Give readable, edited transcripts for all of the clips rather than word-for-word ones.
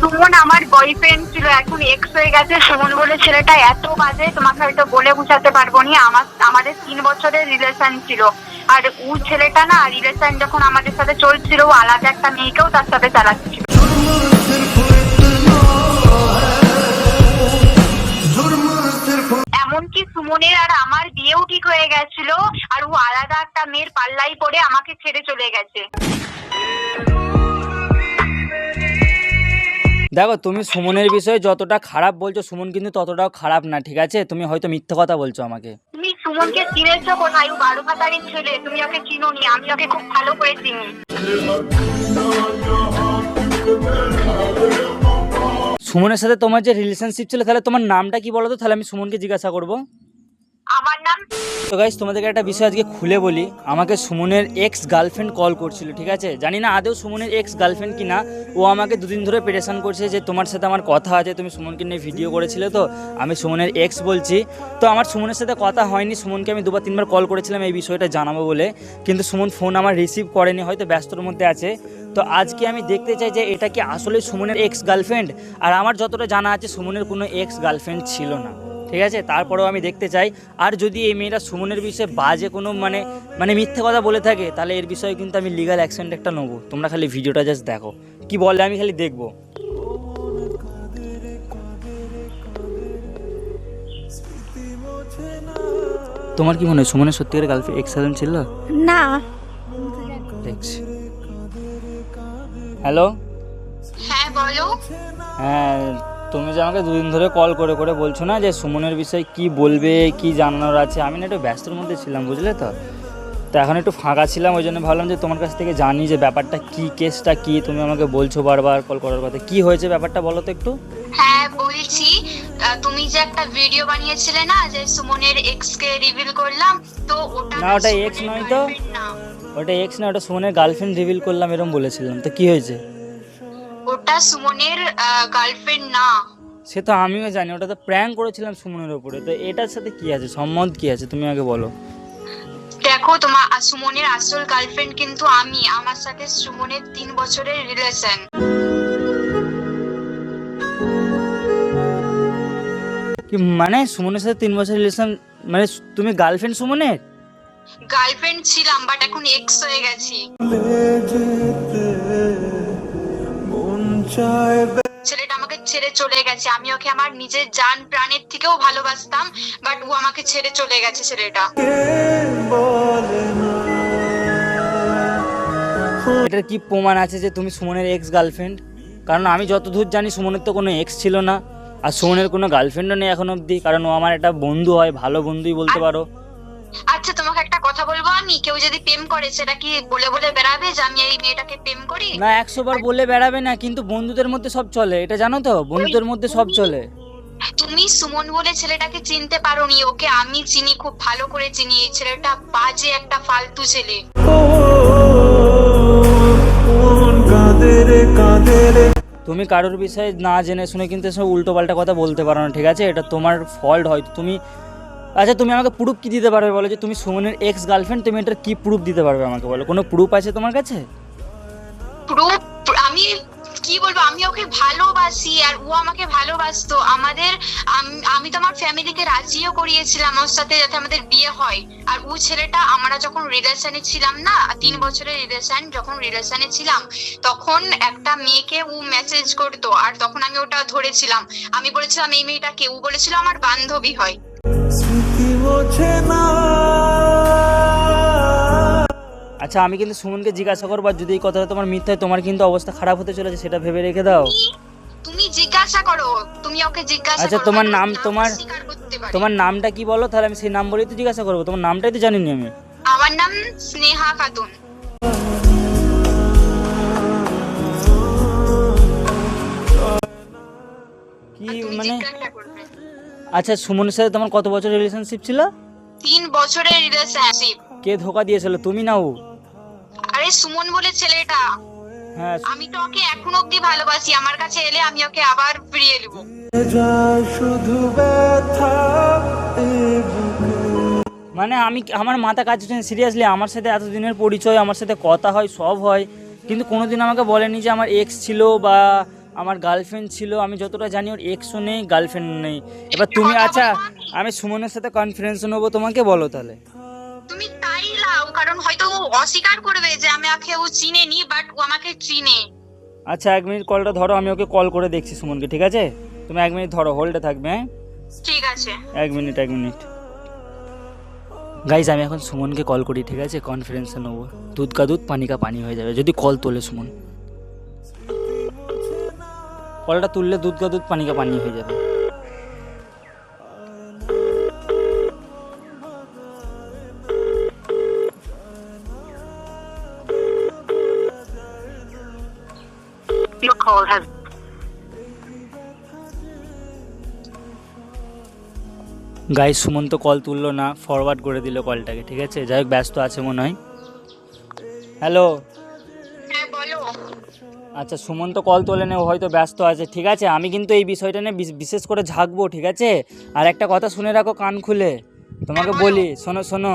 সুমন আমার বয়ফ্রেন্ড ছিল, এখন এক্স হয়ে গেছে। সুমন বলে ছেলেটা এত বাজে, তোমাকে হয়তো বলে বুঝাতে পারবো না। আমাদের 3 বছরের রিলেশন ছিল, আর ও ছেলেটা না, রিলেশন যখন আমাদের সাথে চলছিল ও আলাদা একটা মেয়েকেও তার সাথে চালাচ্ছিল। এমনকি সুমনের আর আমার বিয়েও ঠিক হয়ে গেছিল, আর ও আলাদা একটা মেয়ের পাল্লাই পড়ে আমাকে ছেড়ে চলে গেছে। দেখো, তুমি সুমনের বিষয়ে যতটা খারাপ বলছো, সুমন কিন্তু ততটাও খারাপ না, ঠিক আছে? তুমি হয়তো মিথ্যে কথা বলছো আমাকে। তুমি সুমনকে চিনেছো কোথায়? ও 12 ছেলে, তুমি ওকে চিনো নি, আমি ওকে খুব ভালো করে চিনি। সুমনের সাথে তোমার যে রিলেশনশিপ ছিল, তাহলে তোমার নামটা কি বলো তো, তাহলে আমি সুমনকে জিজ্ঞাসা করবো। আমার নাম তো গাইস, তোমাদেরকে একটা বিষয় আজকে খুলে বলি। আমাকে সুমনের এক্স গার্লফ্রেন্ড কল করছিল, ঠিক আছে? জানি না আদৌ সুমনের এক্স গার্লফ্রেন্ড কি না। ও আমাকে দুদিন ধরে পেরেশান করছে যে তোমার সাথে আমার কথা আছে, তুমি সুমনকে নিয়ে ভিডিও করেছিলে। তো আমি সুমনের এক্স বলছি। তো আমার সুমনের সাথে কথা হয়নি। সুমনকে আমি 2-3 বার কল করেছিলাম এই বিষয়টা জানাবো বলে, কিন্তু সুমন ফোন আমার রিসিভ করেনি, হয়তো ব্যস্তর মধ্যে আছে। তো আজকে আমি দেখতে চাই যে এটা কি আসলে সুমনের এক্স গার্লফ্রেন্ড। আর আমার যতটা জানা আছে, সুমনের কোনো এক্স গার্লফ্রেন্ড ছিল না, ঠিক আছে? তারপরেও আমি দেখতে চাই। আর যদি এই মেয়েটা সুমনের বিষয়ে বাজে কোনো মানে মিথ্যে কথা বলে থাকে, তাহলে এর বিষয়ে কিন্তু আমি লিগ্যাল অ্যাকশন একটা নেবো। তোমরা খালি ভিডিওটা জাস্ট দেখো, কি বলে আমি খালি দেখবো। তোমার কি মনে হয় সুমনের সত্যিকারের গার্লফ্রেন্ড এক্স গার্লফ্রেন্ড ছিল? না। দেখছি। হ্যালো। হ্যাঁ বলো। হ্যাঁ, তুমি যে আমাকে দুদিন ধরে কল করে করে বলছো না যে সুমনের বিষয়ে কি বলবে, কি জানানোর আছে, আমি না একটু ব্যস্তর মধ্যে ছিলাম, বুঝলে তো? তো এখন একটু ফাঁকা ছিলাম, ওই জন্য ভাবলাম যে তোমার কাছ থেকে জানি যে ব্যাপারটা কি, কেসটা কি। তুমি আমাকে বলছো বারবার কল করার কথা, কি হয়েছে ব্যাপারটা বলো তো একটু। হ্যাঁ বলছি, তুমি যে একটা ভিডিও বানিয়েছিলে না, যে সুমনের এক্স কে রিভিল করলাম, তো ওটা না, ওটা এক্স নয় তো। ওটা এক্স না, ওটা সুমনের গার্লফ্রেন্ড রিভিল করলাম এরকম বলেছিলাম। তো কি হয়েছে? ওটা সুমনের গার্লফ্রেন্ড না। সে তো আমিও জানি, ওটা তো প্র্যাঙ্ক করেছিলাম সুমনের উপরে। তো এটার সাথে কি আছে, সম্বন্ধ কি আছে, তুমি আগে বলো। দেখো, তোমার সুমনের আসল গার্লফ্রেন্ড কিন্তু আমি। আমার সাথে সুমনের 3 বছরের রিলেশন। কি মানে সুমনের সাথে 3 বছর রিলেশন? মানে তুমি গার্লফ্রেন্ড সুমনের? গার্লফ্রেন্ড ছিলাম, বাট এখন এক্স হয়ে গেছি। ছেলেটা আমাকে ছেড়ে চলে গেছে। আমি ওকে আমার নিজের জান প্রাণের থেকেও ভালোবাসতাম, বাট ও আমাকে ছেড়ে চলে গেছে ছেলেটা। এটার কি প্রমাণ আছে যে তুমি সুমনের এক্স গার্লফ্রেন্ড? কারণ আমি যতদূর জানি সুমনের তো কোনো এক্স ছিল না, আর সুমনের কোনো গার্লফ্রেন্ডও নেই এখন অবধি। কারণ ও আমার একটা বন্ধু হয়, ভালো বন্ধুই বলতে পারো। আচ্ছা, তোমাকে একটা কথা বলবো, আমি কেউ যদি প্রেম করে সেটা কি বলে বলে বেড়াবে যে আমি এই মেয়েটাকে প্রেম করি? না, 100 বার বলে বেড়াবে না, কিন্তু বন্ধুদের মধ্যে সব চলে, এটা জানো তো? বন্ধুদের মধ্যে সব চলে। তুমি সুমন বলে ছেলেটাকে চিনতে পারোনি, ওকে আমি চিনি, খুব ভালো করে চিনি। এই ছেলেটা বাজে একটা ফালতু ছেলে। তুমি কারোর বিষয়ে না জেনে শুনে কিন্তু সব উল্টো পাল্টা কথা বলতে পারো না, ঠিক আছে? এটা তোমার ফল্ট হয়তো। তুমি আচ্ছা, তুমি আমাকে প্রুফ কি দিতে পারবে বলো, যে তুমি সুমনের এক্স গার্লফ্রেন্ড? তুমি এটার কি প্রুফ দিতে পারবে আমাকে বলো? কোনো প্রুফ আছে তোমার কাছে? প্রুফ? আমি কি বলবো, আমি ওকে ভালোবাসি আর ও আমাকে ভালোবাসতো। আমি তো আমার ফ্যামিলিকে রাজিও করিয়েছিলাম ওর সাথে, যাতে আমাদের বিয়ে হয়। আর ও ছেলেটা, আমরা যখন রিলেশনে ছিলাম না, 3 বছরের রিলেশন, যখন রিলেশনে ছিলাম তখন একটা মেয়েকে ও মেসেজ করতো, আর তখন আমি ওটা ধরেছিলাম। আমি বলেছিলাম এই মেয়েটাকে, ও বলেছিল আমার বান্ধবী হয়। আচ্ছা, আমি কিন্তু সুমনকে জিজ্ঞাসা করবো, আর যদি এই কথাটা তোমার মিথ্যা হয়, তোমার কিন্তু অবস্থা খারাপ হতে চলেছে, সেটা ভেবে রেখে দাও। তুমি জিজ্ঞাসা করো, তুমি ওকে জিজ্ঞাসা আচ্ছা, করো। তোমার হয়তো নাম, নাম স্বীকার করতে পারে। তোমার নামটা কি বলো, তাহলে আমি সেই নাম বলেই তো জিজ্ঞাসা করবো। তোমার নামটাই তো জানি না আমি। আমার নাম স্নেহা খাতুন। কি তুমি মানে? জিজ্ঞাসা করবে। আচ্ছা, সুমনের সাথে তোমার কত বছর রিলেশনশিপ ছিল? 3 বছরের রিলেশনশিপ। কে ধোকা দিয়েছিল, তুমি না ও? আরে সুমন বলে ছেলেটা। হ্যাঁ, আমি তো ওকে এখন অব্দি ভালোবাসি। আমার কাছে এলে আমি ওকে আবার ফিরিয়ে নেবো। মানে আমার মাথা কাজ হচ্ছে সিরিয়াসলি। আমার সাথে এতদিনের পরিচয়, আমার সাথে কথা হয়, সব হয়, কিন্তু কোনোদিন আমাকে বলেনি যে আমার এক্স ছিল বা আমার গার্লফ্রেন্ড ছিল, আমি যতটা জানি ওর এক্সও নেই, গার্লফ্রেন্ড নেই। এবার তুমি আচ্ছা আমি সুমনের সাথে কনফারেন্স নেবো, তোমাকে বলো তাহলে। তুমি তাই লাও, কারণ হয়তো ও অস্বীকার করবে যে আমাকে ও চিনেনি, বাট ও আমাকে চিনে। আচ্ছা 1 মিনিট কলটা ধরো, আমি ওকে কল করে দেখছি সুমনকে, ঠিক আছে? তুমি 1 মিনিট ধরো, হোল্ডে থাকবে। হ্যাঁ ঠিক আছে। 1 মিনিট 1 মিনিট। গাইজ আমি এখন সুমনকে কল করি, ঠিক আছে? কনফারেন্সে নেবো, দুধ কা দুধ পানি কা পানি হয়ে যাবে যদি কল তোলে সুমন। কলটা তুললে দুধ কা দুধ পানি কা পানি হয়ে যাবে। Your call has guys Suman তো কল তুললো না, ফরওয়ার্ড করে দিল কলটাকে, ঠিক আছে? যাই হোক ব্যস্ত আছে মনে হয়। হ্যালো, হ্যাঁ বলো। আচ্ছা সুমন তো কল তোলে না, ও হয়তো ব্যস্ত আছে, ঠিক আছে? আমি কিন্তু এই বিষয়টা নিয়ে বিশেষ করে ঝাঁকবো, ঠিক আছে? আর একটা কথা শুনে রাখো কান খুলে, তোমাকে হ্যাঁ, বলো। বলি, শোনো শোনো,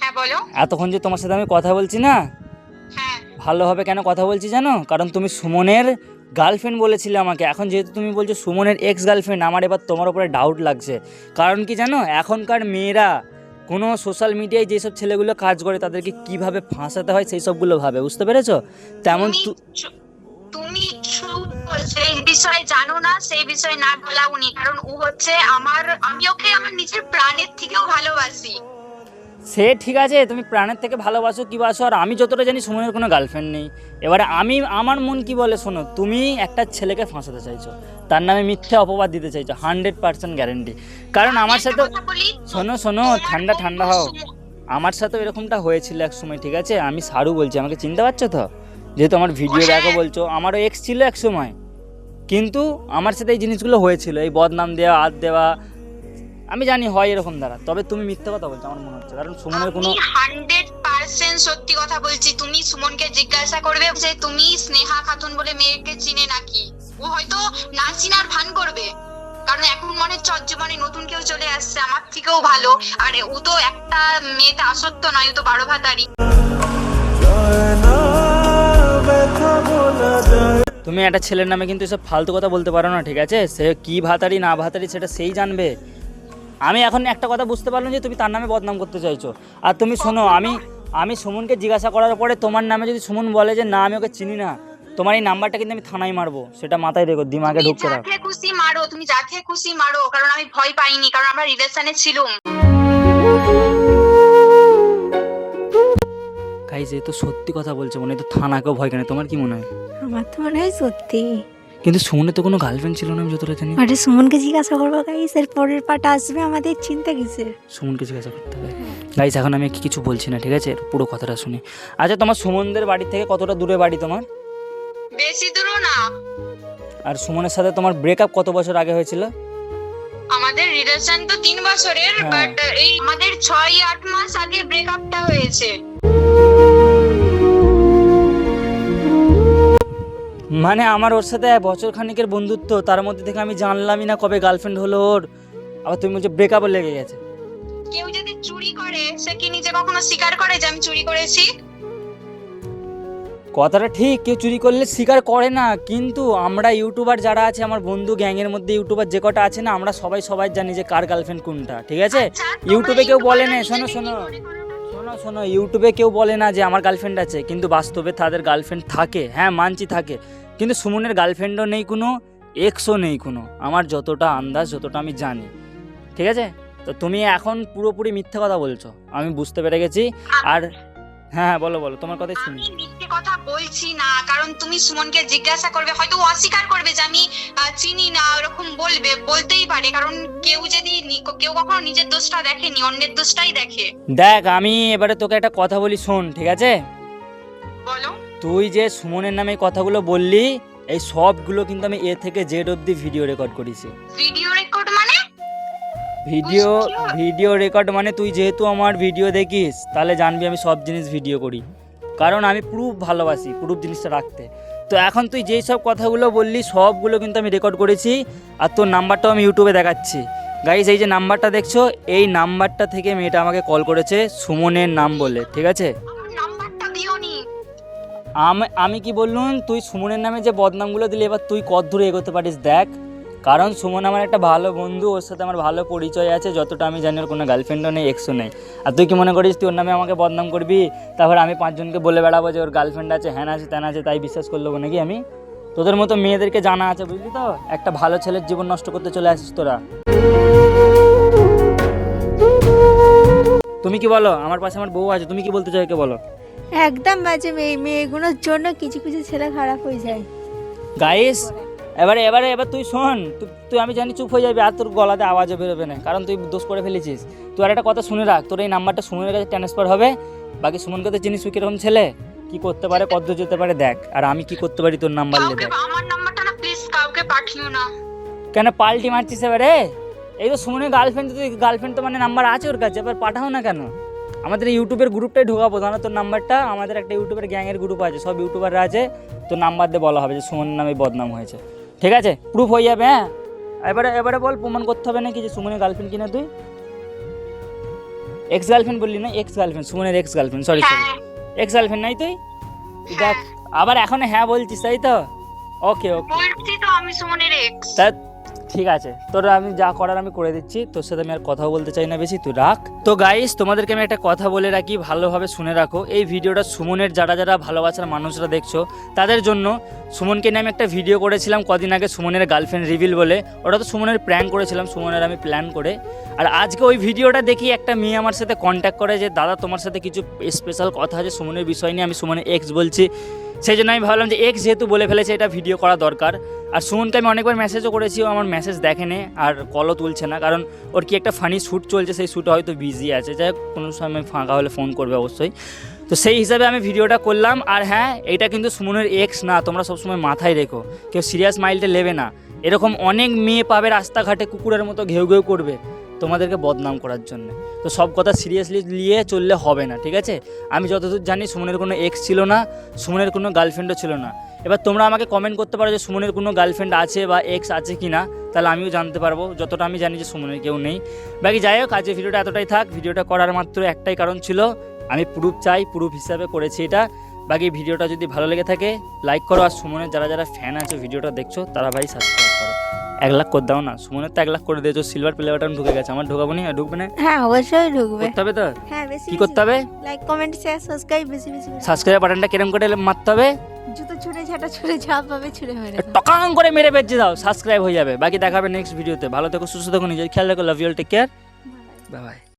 হ্যাঁ বলো। এতক্ষণ যে তোমার সাথে আমি কথা বলছি না, হ্যাঁ ভালোভাবে কেন কথা বলছি জানো? কারণ তুমি সুমনের গার্লফ্রেন্ড বলেছিলে আমাকে, এখন যেহেতু তুমি বলছো সুমনের এক্স গার্লফ্রেন্ড, আমার এবার তোমার উপরে ডাউট লাগছে। কারণ কি জানো, এখনকার মেয়েরা কোনো সোশ্যাল মিডিয়ায় যেসব ছেলেগুলো কাজ করে তাদেরকে কিভাবে ফাঁসাতে হয় সেই সবগুলো ভাবে, বুঝতে পেরেছো? তেমন তুমি সেই বিষয়ে জানো না, সেই বিষয়ে না বলা উনি, কারণ ও হচ্ছে আমি ওকে আমার নিজের প্রাণের থেকেও ভালোবাসি। সে ঠিক আছে, তুমি প্রাণের থেকে ভালোবাসো কি বাসো, আর আমি যতটা জানি সুমনের কোনো গার্লফ্রেন্ড নেই। এবারে আমার মন কি বলে শোনো, তুমি একটা ছেলেকে ফাঁসাতে চাইছো, তার নামে মিথ্যে অপবাদ দিতে চাইছো, 100% গ্যারেন্টি। কারণ আমার সাথে, শোনো শোনো, ঠান্ডা হও, আমার সাথে এরকমটা হয়েছিল এক সময়, ঠিক আছে? আমি সারু বলছি, আমাকে চিনতে পারছো তো? যেহেতু আমার ভিডিও দেখো বলছো, আমারও এক্স ছিল এক সময়, কিন্তু আমার সাথে এই জিনিসগুলো হয়েছিল, এই বদনাম দেওয়া, আদ দেওয়া, আমি জানি হয় এরকম দ্বারা। তবে তুমি মিথ্যে কথা বলছো আমার মনে হচ্ছে, কারণ সুমনের কোনো 100% সত্যি কথা বলছি। তুমি সুমনকে জিজ্ঞাসা করবে যে তুমি স্নেহা খাতুন বলে মেয়েকে চিনে নাকি, ও হয়তো না চিনার ভান করবে, কারণ এখন মনে চজ্জমানে নতুন কেউ চলে আসছে আমার থেকেও ভালো। আর ও তো একটা মেয়েতে আসক্ত নয়, ও তো 12 ভাতারি। তুমি একটা ছেলের নামে কিন্তু এসব ফালতু কথা বলতে পারো না, ঠিক আছে? সে কি ভাতারি না ভাতারি সেটা সেই জানবে। আমি এখন একটা কথা বুঝতে পারলাম যে তুমি তার নামে বদনাম করতে চাইছো। আর তুমি শোনো, আমি সুমনকে জিজ্ঞাসা করার পরে তোমার নামে যদি সুমন বলে যে না আমি ওকে চিনি না, তোমার এই নাম্বারটা কিন্তু আমি থানায় মারবো, সেটা মাথায় রেখো, দিমাগে ঢুকতে রাখো। যাকে খুশি মারো, তুমি যাকে খুশি মারো, কারণ আমি ভয় পাইনি, কারণ আমরা রিলেশনে ছিলাম। গাইস এই তো সত্যি কথা বলছে, মনে হয় তো থানাকেও ভয় কেন, তোমার কি মনে হয়? আমার তো মনে হয় সত্যি। কিন্তু সুমনের তো কোনো গার্লফ্রেন্ড ছিল না আমি যতটা জানি। আরে সুমনকে জিজ্ঞাসা করবো গাইস, এর পরের পার্ট আসবে, আমাদের চিন্তা কিসের? সুমনকে জিজ্ঞাসা করতে হবে। গাইস এখন আমি কিছু বলছি না, ঠিক আছে? পুরো কথাটা শুনি। আচ্ছা তোমার সুমনদের বাড়ি থেকে কতটা দূরে বাড়ি তোমার? বেশি দূরও না। আর সুমনের সাথে তোমার ব্রেকআপ কত বছর আগে হয়েছিল? আমাদের রিলেশন তো 3 বছরের, হ্যাঁ। বাট এই আমাদের 6-8 মাস আগে ব্রেকআপটা হয়েছে। মানে আমার ওর সাথে বছর খানিকের বন্ধুত্ব, তার মধ্যে থেকে আমি জানলামই না কবে গার্লফ্রেন্ড হলো ওর। আবার তুমি বলছো ব্রেকআপও লেগে গেছে। কেউ যদি চুরি করে, সে কি নিজে কখনো স্বীকার করে যে আমি চুরি করেছি? কথাটা ঠিক, কেউ চুরি করলে স্বীকার করে না, কিন্তু আমরা ইউটিউবার যারা আছে, আমার বন্ধু গ্যাংয়ের মধ্যে ইউটিউবার যে কটা আছে না, আমরা সবাই জানি যে কার গার্লফ্রেন্ড কোনটা, ঠিক আছে? আচ্ছা, তোমরা ইউটিউবে কেউ বলে না, ইউটিউবাররা শোনো নিজেকে শোনো কি মনে করো? শোনো শোনো, ইউটিউবে কেউ বলে না যে আমার গার্লফ্রেন্ড আছে, কিন্তু বাস্তবে তাদের গার্লফ্রেন্ড থাকে। হ্যাঁ মানছি থাকে, কিন্তু সুমনের গার্লফ্রেন্ডও নেই কোনো, এক্সও নেই কোনো, আমার যতটা আন্দাজ, যতটা আমি জানি, ঠিক আছে? তো তুমি এখন পুরোপুরি মিথ্যে কথা বলছো, আমি বুঝতে পেরে গেছি। আর হ্যাঁ বলো তোমার কথাই শুনি। আমি মিথ্যে কথা বলছি না, কারণ তুমি সুমনকে জিজ্ঞাসা করবে, হয়তো ও অস্বীকার করবে যে আমি চিনি না, ওরকম বলতেই পারে, কারণ কেউ কখনো নিজের দোষটা দেখেনি, অন্যের দোষটাই দেখে। দেখ আমি এবারে তোকে একটা কথা বলি, শোন, ঠিক আছে? বলো। তুই যে সুমনের নামে এই কথাগুলো বললি, এই সবগুলো কিন্তু আমি এ থেকে জেড অবধি ভিডিও রেকর্ড করেছি। ভিডিও রেকর্ড মানে? ভিডিও রেকর্ড মানে তুই যেহেতু আমার ভিডিও দেখিস, তাহলে জানবি আমি সব জিনিস ভিডিও করি, কারণ আমি প্রুফ ভালোবাসি, প্রুফ জিনিসটা রাখতে। তো এখন তুই যেই সব কথাগুলো বললি সবগুলো কিন্তু আমি রেকর্ড করেছি, আর তোর নাম্বারটাও আমি ইউটিউবে দেখাচ্ছি। গাইস এই যে নাম্বারটা দেখছো, এই নাম্বারটা থেকে মেয়েটা আমাকে কল করেছে সুমনের নাম বলে, ঠিক আছে? আমার নাম্বারটা দিওনি। আমি কি বললুম, তুই সুমনের নামে যে বদনামগুলো দিলি এবার তুই কত দূরে এগোতে পারিস দেখ। কারণ সুমন আমার একটা ভালো বন্ধু, ওর সাথে আমার ভালো পরিচয় আছে, যতটা আমি জানি ওর কোনো গার্লফ্রেন্ডও নেই, এক্সও নেই। আর তুই কি মনে করিস তুই ওর নামে আমাকে বদনাম করবি, তারপর আমি 5 জনকে বলে বেড়াবো যে ওর গার্লফ্রেন্ড আছে, হ্যান আছে, ত্যান আছে, তাই বিশ্বাস করলো নাকি আমি? তোদের মতো মেয়েদেরকে জানা আছে, বুঝলি তো, একটা ভালো ছেলের জীবন নষ্ট করতে চলে আসিস তোরা। তুমি কি বলো? আমার পাশে আমার বউ আছে, তুমি কি বলতে চাও একে বলো। একদম বাজে মেয়েগুলোর জন্য কিছু কিছু ছেলে খারাপ হয়ে যায়। গাইস এবার তুই শোন, তুই আমি জানি চুপ হয়ে যাবি আর তোর গলাতে আওয়াজও বেরোবে না, কারণ তুই দোষ করে ফেলেছিস। তুই আর একটা কথা শুনে রাখ, তোর এই নাম্বারটা সুমনের কাছে ট্রান্সফার হবে। বাকি সুমনকে তো চিনিস তুই কিরকম ছেলে, কি করতে পারে, কত দূর যেতে পারে দেখ। আর আমি কি করতে পারি তোর নাম্বার নিয়ে দেখ। আমার নাম্বারটা না প্লিজ কাউকে পাঠিও না। কেন পাল্টি মারছিস এবারে? এই তো সুমনের গার্লফ্রেন্ড, তুই গার্লফ্রেন্ড তো মানে নাম্বার আছে ওর কাছে, এবার পাঠাও না কেন? আমাদের ইউটিউবের গ্রুপটাই ঢোকাবো না তোর নাম্বারটা, আমাদের একটা ইউটিউবের গ্যাংয়ের গ্রুপ আছে, সব ইউটিউবাররা আছে, তোর নাম্বার দিয়ে বলা হবে যে সুমনের নামে বদনাম হয়েছে, ঠিক আছে? প্রুফ হয়ে যাবে। হ্যাঁ এবারে বল, প্রমাণ করতে হবে নাকি যে সুমনের গার্লফ্রেন্ড কিনা তুই? এক্স গার্লফ্রেন্ড বললি না? এক্স গার্লফ্রেন্ড, সুমনের ex girlfriend, sorry ex girlfriend নাই তুই? দেখ আবার এখন হ্যাঁ বলছিস, তাই তো? ওকে বলছি তো আমি সুমনের এক্স। তা ঠিক আছে, তোর আমি যা করার আমি করে দিচ্ছি, তোর সাথে আমি আর কথাও বলতে চাই না বেশি, তুই রাখ। তো গাইস, তোমাদেরকে আমি একটা কথা বলে রাখি, ভালোভাবে শুনে রাখো। এই ভিডিওটা সুমনের যারা ভালোবাসার মানুষরা দেখছো তাদের জন্য। সুমনকে নিয়ে আমি একটা ভিডিও করেছিলাম কদিন আগে, সুমনের গার্লফ্রেন্ড রিভিল বলে। ওটা তো সুমনের প্র্যাঙ্ক করেছিলাম, সুমনের আমি প্ল্যান করে। আর আজকে ওই ভিডিওটা দেখি একটা মেয়ে আমার সাথে কন্ট্যাক্ট করে যে দাদা তোমার সাথে কিছু স্পেশাল কথা আছে সুমনের বিষয় নিয়ে। আমি সুমনের এক্স বলছি, সেই জন্য আমি ভাবলাম যে এক্স যেহেতু বলে ফেলেছে এটা ভিডিও করা দরকার। আর সুমনকে আমি অনেকবার মেসেজও করেছি, ও আমার মেসেজ দেখেনি আর কলও তুলছে না, কারণ ওর কি একটা ফানি শ্যুট চলছে, সেই শ্যুটে হয়তো বিজি আছে। যাই হোক, কোনো সময় ফাঁকা হলে ফোন করবে অবশ্যই। তো সেই হিসাবে আমি ভিডিওটা করলাম। আর হ্যাঁ, এটা কিন্তু সুমনের এক্স না, তোমরা সবসময় মাথায় রেখো, কেউ সিরিয়াস মাইন্ডে নেবে না। এরকম অনেক মেয়ে পাবে রাস্তাঘাটে কুকুরের মতো ঘেউ ঘেউ করবে তোমাদেরকে বদনাম করার জন্য। তো সব কথা সিরিয়াসলি নিয়ে চললে হবে না, ঠিক আছে? আমি যতদূর জানি সুমনের কোনো এক্স ছিল না, সুমনের কোনো গার্লফ্রেন্ডও ছিল না। এবার তোমরা আমাকে কমেন্ট করতে পারো যে সুমনের কোনো গার্লফ্রেন্ড আছে বা এক্স আছে কি না, তাহলে আমিও জানতে পারবো। যতটা আমি জানি যে সুমনের কেউ নেই। বাকি যাই হোক, আজকে ভিডিওটা এতটাই থাক। ভিডিওটা করার মাত্র একটাই কারণ ছিল, আমি প্রুফ চাই, প্রুফ হিসাবে করেছি এটা। বাকি ভিডিওটা যদি ভালো লেগে থাকে লাইক করো, আর সুমনের যারা ফ্যান আছে ভিডিওটা দেখছো তারা ভাই সাবস্ক্রাইব করো। 1 লাখ করে দাও না, সুমনের তো 1 লাখ করে দিয়েছো, সিলভার প্লে বাটন ঢুকে গেছে, আমার ঢোকাবো নি? আর ঢুকবে না? হ্যাঁ অবশ্যই ঢুকবে। করতে হবে তো? হ্যাঁ বেশি কি করতে হবে? লাইক কমেন্ট শেয়ার সাবস্ক্রাইব বেশি বেশি। সাবস্ক্রাইব বাটনটা কিরম করে মারতে হবে? জুতো ছুঁড়ে ঝাঁপ পাবে ছুঁড়ে মেরে দাও। টকাং করে মেরে বেঁচে দাও, সাবস্ক্রাইব হয়ে যাবে। বাকি দেখাবে নেক্সট ভিডিওতে। ভালো থেকো, সুস্থ থেকো, নিজের খেয়াল রাখো। Love you all, take care, bye by.